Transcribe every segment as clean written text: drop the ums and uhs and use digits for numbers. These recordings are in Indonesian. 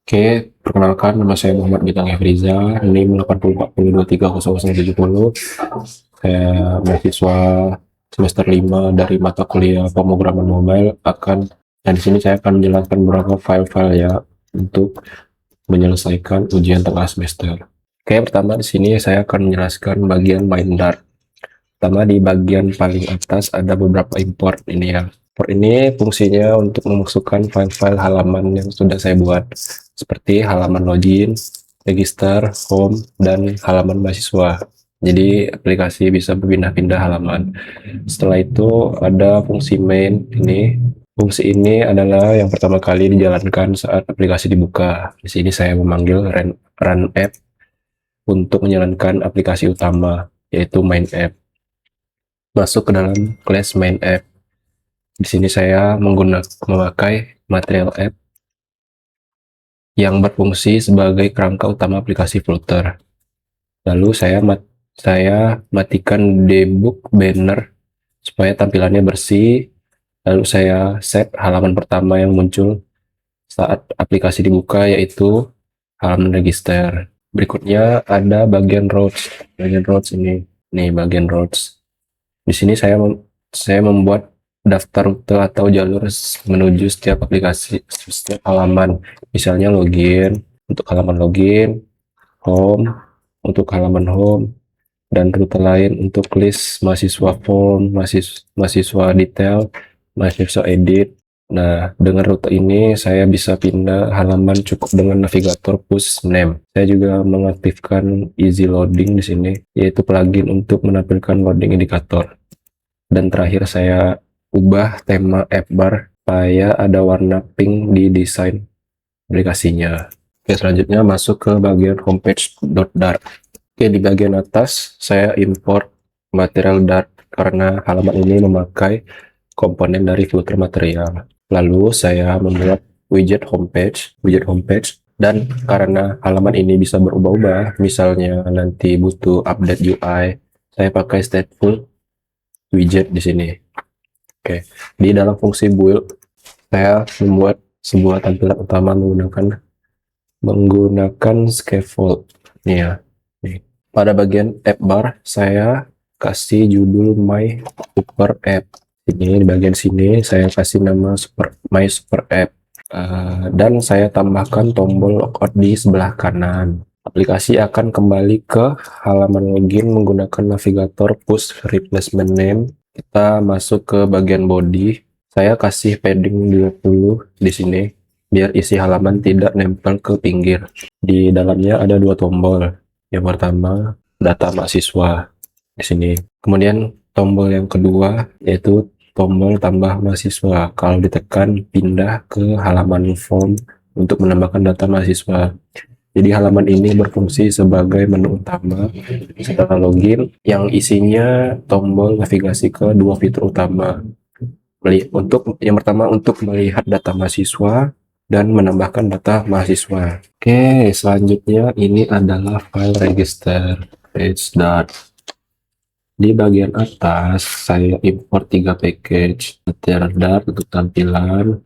Oke, perkenalkan nama saya Muhammad Bintang Efriza, NIM 8040230070. Saya mahasiswa semester 5 dari mata kuliah pemrograman mobile dan di sini saya akan menjelaskan beberapa file-file ya untuk menyelesaikan ujian tengah semester. Oke, pertama di sini saya akan menjelaskan bagian main Dart. Pertama di bagian paling atas ada beberapa import ini ya. Import ini fungsinya untuk memasukkan file-file halaman yang sudah saya buat, seperti halaman login, register, home, dan halaman mahasiswa. Jadi aplikasi bisa berpindah-pindah halaman. Setelah itu ada fungsi main ini. Fungsi ini adalah yang pertama kali dijalankan saat aplikasi dibuka. Di sini saya memanggil run app untuk menjalankan aplikasi utama, yaitu main app. Masuk ke dalam class main app. Di sini saya memakai material app yang berfungsi sebagai kerangka utama aplikasi Flutter. Lalu saya matikan debug banner supaya tampilannya bersih. Lalu saya set halaman pertama yang muncul saat aplikasi dibuka, yaitu halaman register. Berikutnya ada bagian routes. Bagian routes ini, nih bagian routes. Di sini saya membuat daftar rute atau jalur menuju setiap aplikasi, setiap halaman. Misalnya login, untuk halaman login, home, untuk halaman home, dan rute lain untuk list mahasiswa form, mahasiswa detail, mahasiswa edit. Nah, dengan rute ini saya bisa pindah halaman cukup dengan navigator push name. Saya juga mengaktifkan easy loading di sini, yaitu plugin untuk menampilkan loading indikator. Dan terakhir saya ubah tema app bar supaya ada warna pink di desain aplikasinya. Oke, selanjutnya masuk ke bagian homepage.dart. Oke, di bagian atas saya import material Dart karena halaman ini memakai komponen dari Flutter material. Lalu saya membuat widget homepage, dan karena halaman ini bisa berubah-ubah, misalnya nanti butuh update UI, saya pakai stateful widget di sini. Oke, di dalam fungsi build saya membuat sebuah tampilan utama menggunakan scaffold. Nih ya. Nih. Pada bagian app bar saya kasih judul my super app. Ini di bagian sini saya kasih nama my super app. Dan saya tambahkan tombol logout di sebelah kanan. Aplikasi akan kembali ke halaman login menggunakan navigator push replacement name. Kita masuk ke bagian body. Saya kasih padding 20 di sini biar isi halaman tidak nempel ke pinggir. Di dalamnya ada dua tombol. Yang pertama data mahasiswa di sini. Kemudian tombol yang kedua yaitu tombol tambah mahasiswa. Kalau ditekan pindah ke halaman form untuk menambahkan data mahasiswa. Jadi halaman ini berfungsi sebagai menu utama setelah login yang isinya tombol navigasi ke dua fitur utama. Yang pertama untuk melihat data mahasiswa dan menambahkan data mahasiswa. Oke, selanjutnya ini adalah file register page.dart. Di bagian atas saya import 3 package material Dart untuk tampilan,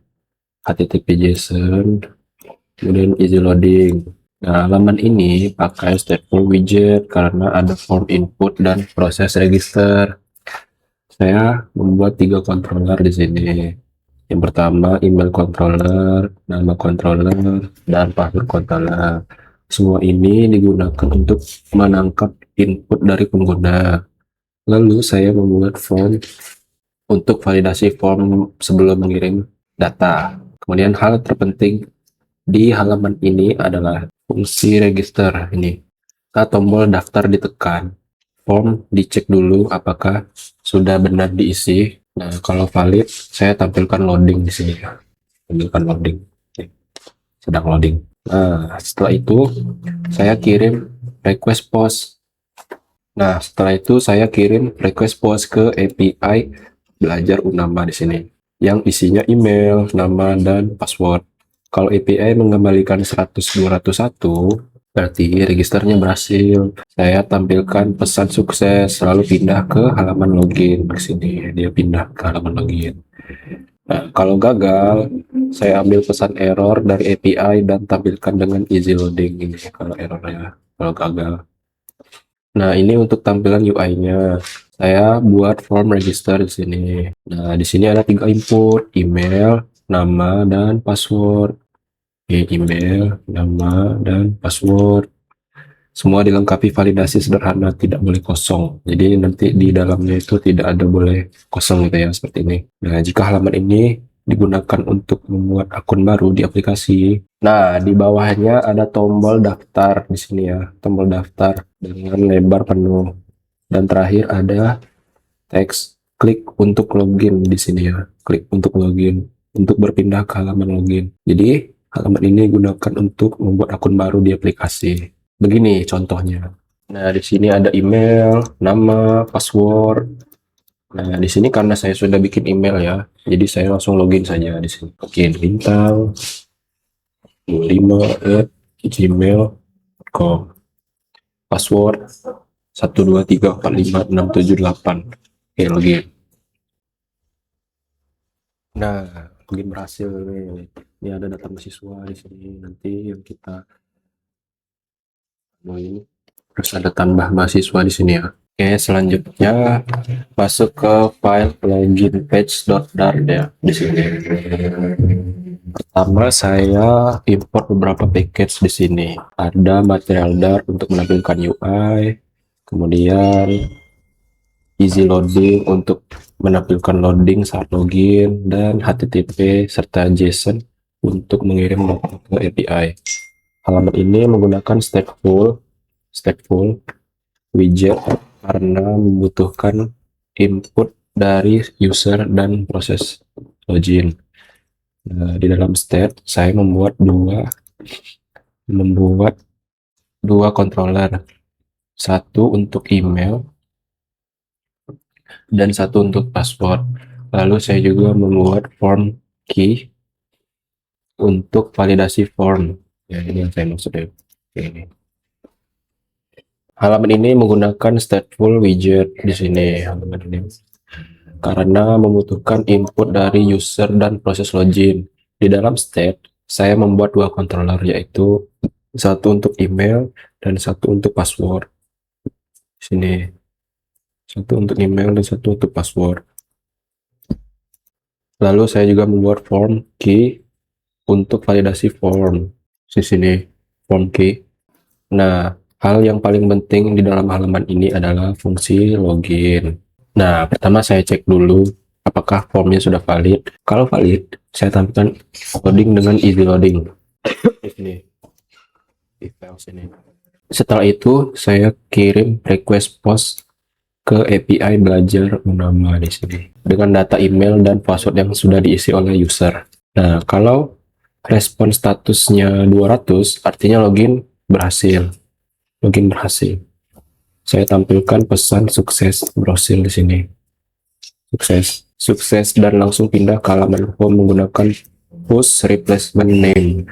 HTTP JSON, kemudian easy loading. Nah, halaman ini pakai stateful widget karena ada form input dan proses register. Saya membuat 3 controller di sini. Yang pertama email controller, nama controller, dan password controller. Semua ini digunakan untuk menangkap input dari pengguna. Lalu saya membuat form untuk validasi form sebelum mengirim data. Kemudian hal terpenting di halaman ini adalah fungsi register ini. Saat tombol daftar ditekan, form dicek dulu apakah sudah benar diisi. Nah, kalau valid, saya tampilkan loading di sini. Tampilkan loading. Sedang loading. Nah, setelah itu saya kirim request post. Nah, setelah itu saya kirim request post ke API belajar Unama di sini, yang isinya email, nama, dan password. Kalau API mengembalikan 100-201, berarti registernya berhasil. Saya tampilkan pesan sukses, lalu pindah ke halaman login. Di sini dia pindah ke halaman login. Nah, kalau gagal, saya ambil pesan error dari API dan tampilkan dengan easy loading ini kalau errornya, kalau gagal. Nah, ini untuk tampilan UI-nya. Saya buat form register di sini. Nah, di sini ada 3 input, email, nama, dan password. Oke, email, nama, dan password. Semua dilengkapi validasi sederhana, tidak boleh kosong. Jadi nanti di dalamnya itu tidak ada boleh kosong gitu ya, seperti ini. Nah, jika halaman ini digunakan untuk membuat akun baru di aplikasi. Nah, di bawahnya ada tombol daftar di sini ya, tombol daftar dengan lebar penuh. Dan terakhir ada teks klik untuk login di sini ya, klik untuk login, untuk berpindah ke halaman login. Jadi, halaman ini gunakan untuk membuat akun baru di aplikasi. Begini contohnya. Nah, di sini ada email, nama, password. Nah, di sini karena saya sudah bikin email ya, jadi saya langsung login saja di sini. Login bintang 5@gmail.com. Password 123456788. Oke, login. Nah, login berhasil nih. Ini ada data mahasiswa di sini. Nanti yang kita mau ini. Terus ada tambah mahasiswa di sini ya. Oke, selanjutnya masuk ke file login page.dart ya di sini. Pertama saya import beberapa package di sini. Ada material Dart untuk menampilkan UI, kemudian easy loading untuk menampilkan loading saat login, dan HTTP serta JSON untuk mengirim data ke API. Halaman ini menggunakan stateful widget karena membutuhkan input dari user dan proses login. Nah, di dalam state saya membuat dua controller, satu untuk email dan satu untuk password. Lalu saya juga membuat form key untuk validasi form. Ya, ini yang saya maksud ya. Ini. Halaman ini menggunakan stateful widget di sini, halaman ini. Karena membutuhkan input dari user dan proses login. Di dalam state, saya membuat dua controller, yaitu satu untuk email dan satu untuk password. Di sini, satu untuk email dan satu untuk password. Lalu saya juga membuat form key untuk validasi form. Di sini, form key. Nah, hal yang paling penting di dalam halaman ini adalah fungsi login. Nah, pertama saya cek dulu apakah formnya sudah valid. Kalau valid, saya tampilkan loading dengan easy loading. Di sini, di file sini. Setelah itu, saya kirim request post ke API belajar nama di sini dengan data email dan password yang sudah diisi oleh user. Nah, kalau respon statusnya 200, artinya login berhasil. Login berhasil. Saya tampilkan pesan sukses berhasil di sini. Sukses dan langsung pindah ke halaman home menggunakan post replacement name.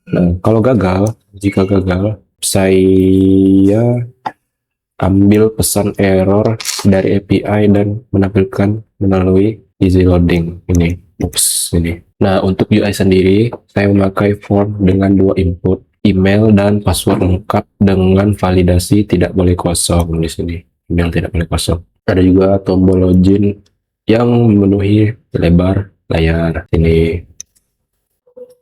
Nah, kalau gagal, jika gagal, saya ambil pesan error dari API dan menampilkan melalui easy loading ini. Ini. Nah, untuk UI sendiri, saya memakai form dengan dua input, email dan password lengkap dengan validasi tidak boleh kosong di sini. Email tidak boleh kosong. Ada juga tombol login yang memenuhi lebar layar ini.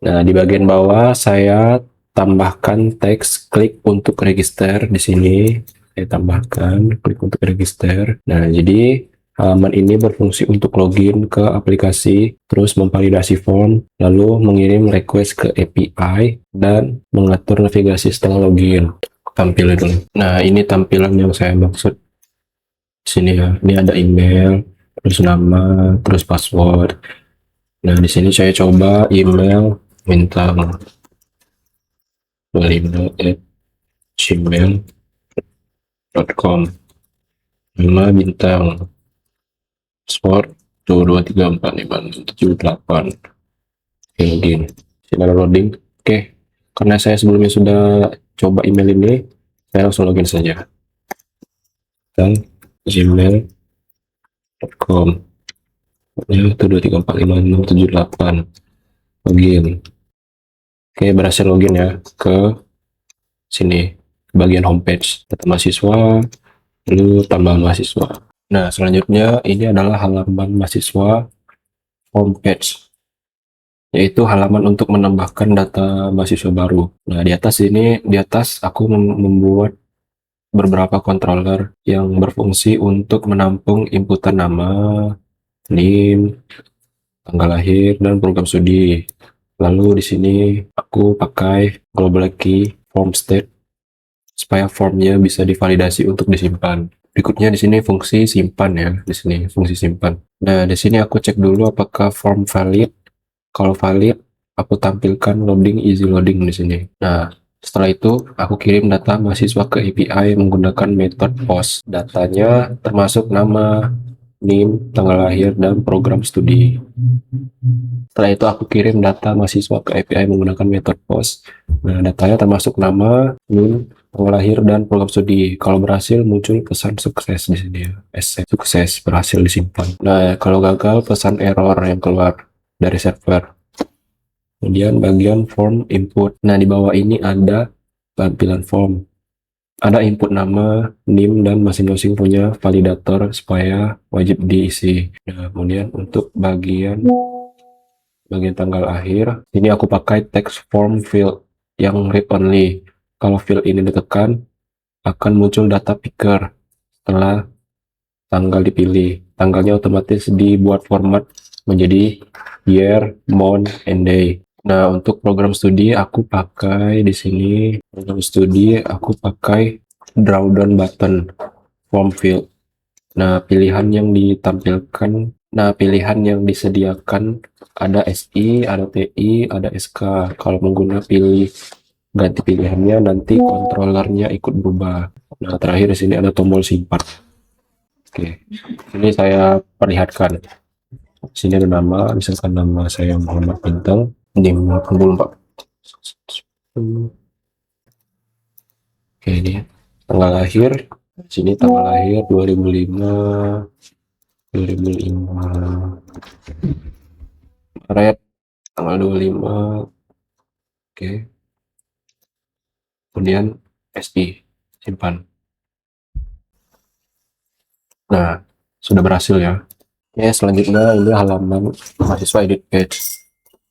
Nah, di bagian bawah saya tambahkan teks klik untuk register di sini. Saya tambahkan klik untuk register. Nah, jadi halaman ini berfungsi untuk login ke aplikasi, terus memvalidasi form, lalu mengirim request ke API, dan mengatur navigasi setelah login. Tampil dulu. Nah, ini tampilan yang saya maksud. Di sini ya, ini ada email, terus nama, terus password. Nah, di sini saya coba email bintang 25@gmail.com, nama bintang sport 223456778. Oke, login. Sini ada loading. Oke, karena saya sebelumnya sudah coba email ini, saya langsung login saja. Dan gmail.com. Ya, itu 2345678 login. Oke, berhasil login ya ke sini, bagian homepage data mahasiswa, lalu tambah mahasiswa. Nah, selanjutnya ini adalah halaman mahasiswa homepage, yaitu halaman untuk menambahkan data mahasiswa baru. Nah, di atas ini, di atas aku membuat beberapa controller yang berfungsi untuk menampung inputan nama, NIM, tanggal lahir, dan program studi. Lalu di sini aku pakai global key form state supaya formnya bisa divalidasi untuk disimpan. Berikutnya di sini fungsi simpan ya, di sini fungsi simpan. Nah, di sini aku cek dulu apakah form valid. Kalau valid, aku tampilkan loading easy loading di sini. Nah, setelah itu aku kirim data mahasiswa ke API menggunakan metode post. Datanya termasuk nama, NIM, tanggal lahir, dan program studi. Setelah itu aku kirim data mahasiswa ke API menggunakan metode post. Nah, datanya termasuk nama, NIM, tanggal lahir, dan program studi. Kalau berhasil muncul pesan sukses di sini ya. Sukses berhasil disimpan. Nah, kalau gagal pesan error yang keluar dari server. Kemudian bagian form input. Nah, di bawah ini ada tampilan form. Ada input nama, NIM, dan masing-masing punya validator supaya wajib diisi. Nah, kemudian untuk bagian tanggal akhir, ini aku pakai text form field yang read only. Kalau field ini ditekan, akan muncul data picker setelah tanggal dipilih. Tanggalnya otomatis dibuat format menjadi year, month, and day. Nah, untuk program studi aku pakai di sini program studi aku pakai drawdown button form field. Nah, pilihan yang disediakan ada SI, ada TI, ada SK. Kalau pengguna ganti pilihannya, nanti kontrolernya ikut berubah. Nah, terakhir di sini ada tombol simpan. Oke, ini saya perlihatkan. Sini ada nama, misalkan nama saya Muhammad Bintang, NIM 84. Oke, ini tanggal lahir. Sini tanggal lahir 2005 Maret tanggal 25. Oke, kemudian SI simpan. Nah, sudah berhasil ya. Oke, selanjutnya ini halaman mahasiswa edit page,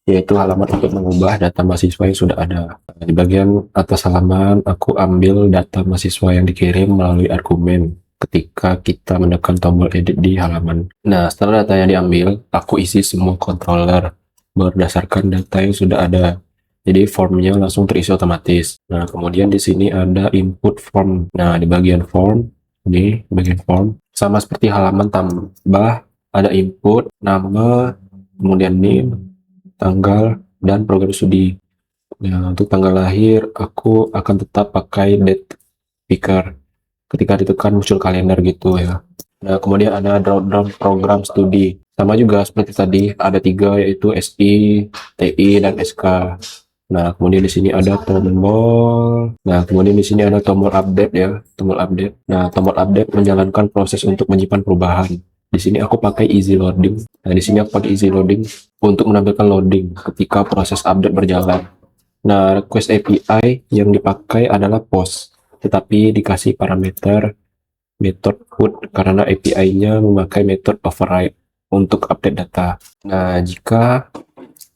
yaitu halaman untuk mengubah data mahasiswa yang sudah ada. Di bagian atas halaman aku ambil data mahasiswa yang dikirim melalui argumen ketika kita menekan tombol edit di halaman. Nah, setelah data yang diambil, aku isi semua controller berdasarkan data yang sudah ada. Jadi formnya langsung terisi otomatis. Nah, kemudian di sini ada input form. Nah, di bagian form, ini bagian form, sama seperti halaman tambah, ada input, nama, kemudian NIM, tanggal, dan program studi. Nah, untuk tanggal lahir, aku akan tetap pakai date picker. Ketika ditekan muncul kalender gitu ya. Nah, kemudian ada drop-down program studi. Sama juga seperti tadi, ada 3 yaitu SI, TI, dan SK. Nah, kemudian di sini ada tombol. Nah, kemudian di sini ada tombol update ya, tombol update. Nah, tombol update menjalankan proses untuk menyimpan perubahan. Di sini aku pakai easy loading. Nah, di sini aku pakai easy loading untuk menampilkan loading ketika proses update berjalan. Nah, request API yang dipakai adalah post, tetapi dikasih parameter method put karena API-nya memakai method override untuk update data. Nah, jika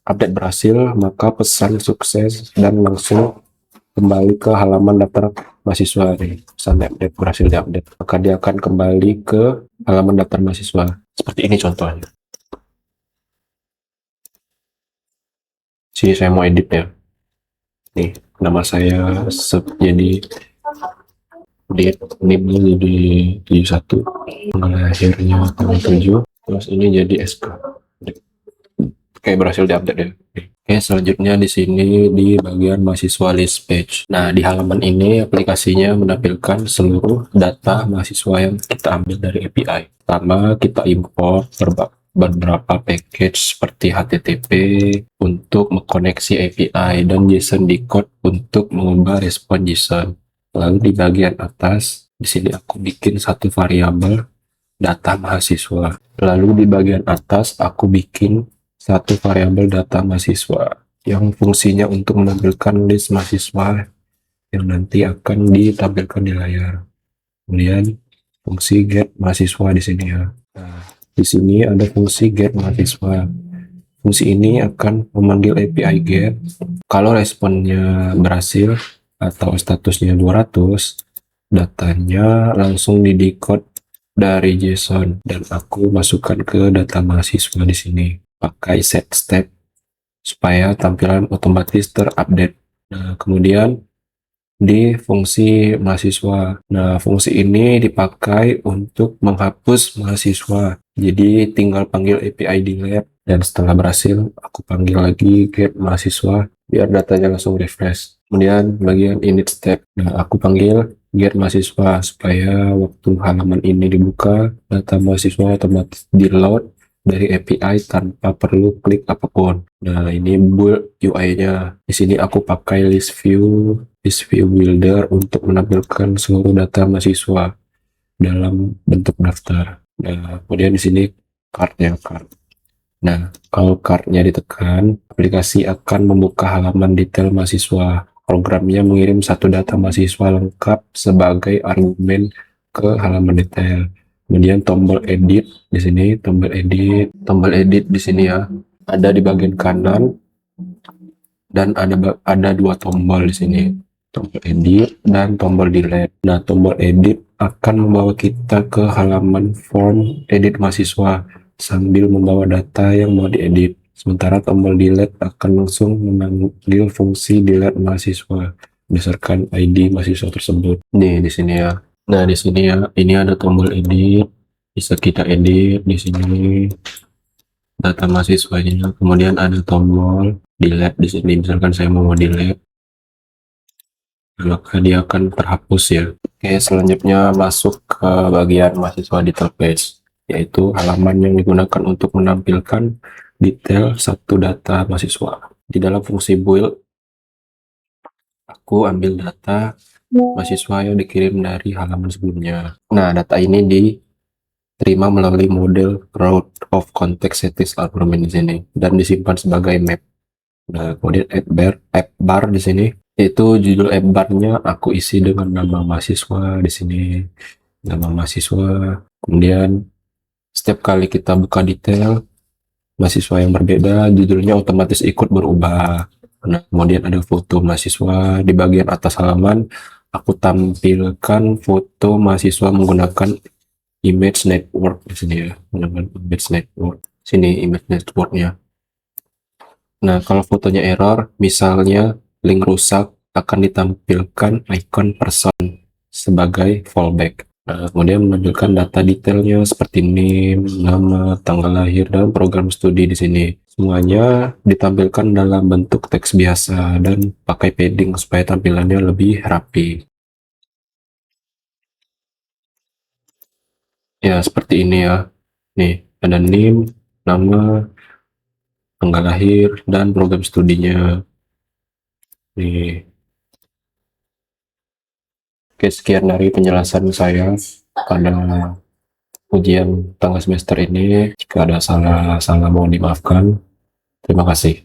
update berhasil, maka pesan sukses dan langsung kembali ke halaman daftar mahasiswa nih. Pesan update berhasil diupdate, maka dia akan kembali ke halaman daftar mahasiswa. Seperti ini contohnya. Sini saya mau edit ya. Nih, nama saya jadi NIM-nya jadi 71, tanggal lahirnya tanggal 7, terus ini jadi SK. Oke, berhasil diupdate ya. Oke, selanjutnya di sini di bagian mahasiswa list page. Nah, di halaman ini aplikasinya menampilkan seluruh data mahasiswa yang kita ambil dari API. Pertama, kita import beberapa package seperti HTTP untuk mengkoneksi API dan JSON decode untuk mengubah respon JSON. Lalu di bagian atas, di sini aku bikin satu variabel data mahasiswa. Lalu di bagian atas aku bikin satu variabel data mahasiswa yang fungsinya untuk menampilkan list mahasiswa yang nanti akan ditampilkan di layar. Kemudian fungsi get mahasiswa di sini ya. Nah, di sini ada fungsi get mahasiswa. Fungsi ini akan memanggil API get. Kalau responnya berhasil atau statusnya 200, datanya langsung di decode dari JSON dan aku masukkan ke data mahasiswa di sini pakai set step supaya tampilan otomatis terupdate. Nah, kemudian di fungsi mahasiswa. Nah, fungsi ini dipakai untuk menghapus mahasiswa. Jadi tinggal panggil API delete dan setelah berhasil aku panggil lagi get mahasiswa biar datanya langsung refresh. Kemudian bagian init step. Nah, aku panggil get mahasiswa supaya waktu halaman ini dibuka, data mahasiswa otomatis di load dari API tanpa perlu klik apapun. Nah, ini build UI-nya. Di sini aku pakai list view builder untuk menampilkan seluruh data mahasiswa dalam bentuk daftar. Nah, kemudian di sini card-nya. Nah, kalau card-nya ditekan, aplikasi akan membuka halaman detail mahasiswa. Programnya mengirim satu data mahasiswa lengkap sebagai argumen ke halaman detail. Kemudian tombol edit di sini, tombol edit di sini ya. Ada di bagian kanan dan ada dua tombol di sini. Tombol edit dan tombol delete. Nah, tombol edit akan membawa kita ke halaman form edit mahasiswa sambil membawa data yang mau diedit. Sementara tombol delete akan langsung memanggil fungsi delete mahasiswa berdasarkan ID mahasiswa tersebut. Nih di sini ya. Nah, di sini ya, ini ada tombol edit, bisa kita edit di sini data mahasiswanya. Kemudian ada tombol delete di sini. Misalkan saya mau delete, maka dia akan terhapus ya. Oke, selanjutnya masuk ke bagian mahasiswa detail page, yaitu halaman yang digunakan untuk menampilkan detail satu data mahasiswa. Di dalam fungsi build, aku ambil data mahasiswa yang dikirim dari halaman sebelumnya. Nah, data ini diterima melalui model route of context static argument di sini dan disimpan sebagai map. Nah, kemudian app bar di sini itu judul app barnya aku isi dengan nama mahasiswa di sini, nama mahasiswa. Kemudian setiap kali kita buka detail mahasiswa yang berbeda, judulnya otomatis ikut berubah. Nah, kemudian ada foto mahasiswa di bagian atas halaman. Aku tampilkan foto mahasiswa menggunakan image network di sini ya, menggunakan image network. Sini image networknya. Nah, kalau fotonya error, misalnya link rusak, akan ditampilkan icon person sebagai fallback. Nah, kemudian menampilkan data detailnya seperti name, nama, tanggal lahir, dan program studi di sini. Semuanya ditampilkan dalam bentuk teks biasa dan pakai padding supaya tampilannya lebih rapi. Ya, seperti ini ya. Nih, ada name, nama, tanggal lahir, dan program studinya. Nih. Oke, sekian dari penjelasan saya pada ujian tengah semester ini. Jika ada salah-salah mohon dimaafkan. Terima kasih.